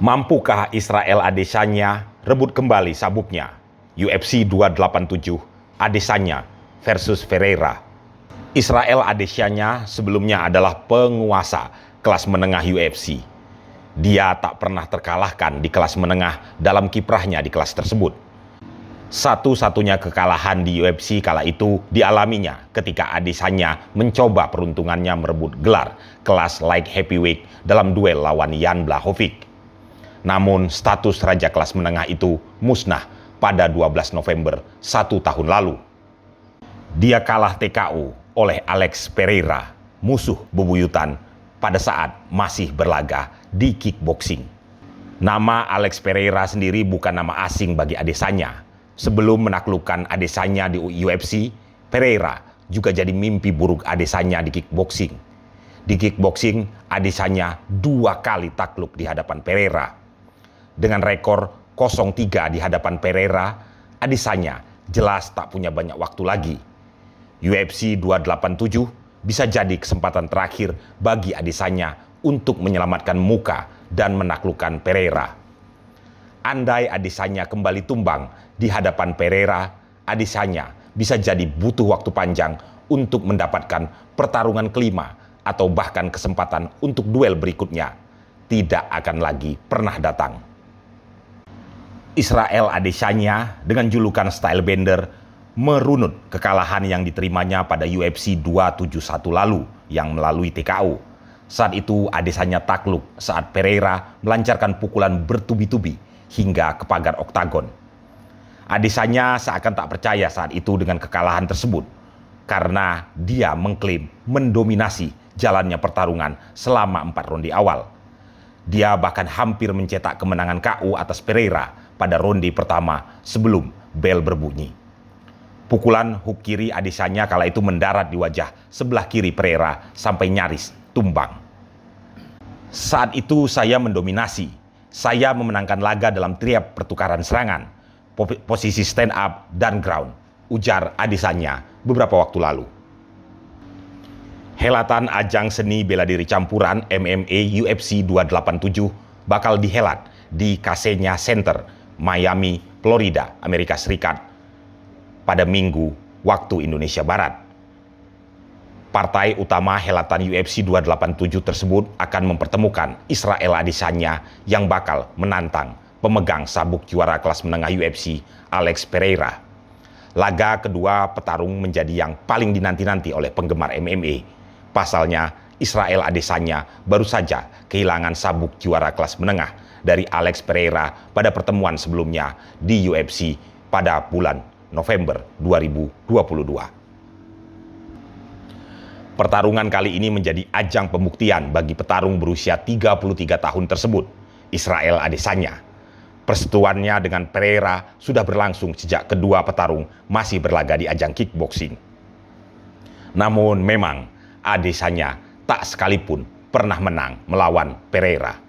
Mampukah Israel Adesanya rebut kembali sabuknya? UFC 287 Adesanya versus Ferreira. Israel Adesanya sebelumnya adalah penguasa kelas menengah UFC. Dia tak pernah terkalahkan di kelas menengah dalam kiprahnya di kelas tersebut. Satu-satunya kekalahan di UFC kala itu dialaminya ketika Adesanya mencoba peruntungannya merebut gelar kelas light heavyweight dalam duel lawan Jan Blachowicz. Namun status raja kelas menengah itu musnah pada 12 November 1 tahun lalu. Dia kalah TKO oleh Alex Pereira, musuh bebuyutan pada saat masih berlaga di kickboxing. Nama Alex Pereira sendiri bukan nama asing bagi Adesanya. Sebelum menaklukkan Adesanya di UFC, Pereira juga jadi mimpi buruk Adesanya di kickboxing. Di kickboxing, Adesanya 2 kali takluk di hadapan Pereira. Dengan rekor 0-3 di hadapan Pereira, Adesanya jelas tak punya banyak waktu lagi. UFC 287 bisa jadi kesempatan terakhir bagi Adesanya untuk menyelamatkan muka dan menaklukkan Pereira. Andai Adesanya kembali tumbang di hadapan Pereira, Adesanya bisa jadi butuh waktu panjang untuk mendapatkan pertarungan kelima atau bahkan kesempatan untuk duel berikutnya. Tidak akan lagi pernah datang. Israel Adesanya dengan julukan Stylebender merunut kekalahan yang diterimanya pada UFC 271 lalu yang melalui TKO. Saat itu Adesanya takluk saat Pereira melancarkan pukulan bertubi-tubi hingga ke pagar oktagon. Adesanya seakan tak percaya saat itu dengan kekalahan tersebut karena dia mengklaim mendominasi jalannya pertarungan selama 4 ronde awal. Dia bahkan hampir mencetak kemenangan KO atas Pereira pada ronde pertama sebelum bel berbunyi. Pukulan hook kiri Adesanya kala itu mendarat di wajah sebelah kiri Pereira sampai nyaris tumbang. Saat itu saya mendominasi. Saya memenangkan laga dalam tiap pertukaran serangan, posisi stand up dan ground, ujar Adesanya beberapa waktu lalu. Helatan ajang seni bela diri campuran MMA UFC 287 bakal dihelat di Casella Center, Miami, Florida, Amerika Serikat pada Minggu waktu Indonesia Barat. Partai utama helatan UFC 287 tersebut akan mempertemukan Israel Adesanya yang bakal menantang pemegang sabuk juara kelas menengah UFC Alex Pereira. Laga kedua petarung menjadi yang paling dinanti-nanti oleh penggemar MMA. Pasalnya, Israel Adesanya baru saja kehilangan sabuk juara kelas menengah dari Alex Pereira pada pertemuan sebelumnya di UFC pada bulan November 2022. Pertarungan kali ini menjadi ajang pembuktian bagi petarung berusia 33 tahun tersebut, Israel Adesanya. Persetujuannya dengan Pereira sudah berlangsung sejak kedua petarung masih berlaga di ajang kickboxing. Namun memang Adesanya tak sekalipun pernah menang melawan Pereira.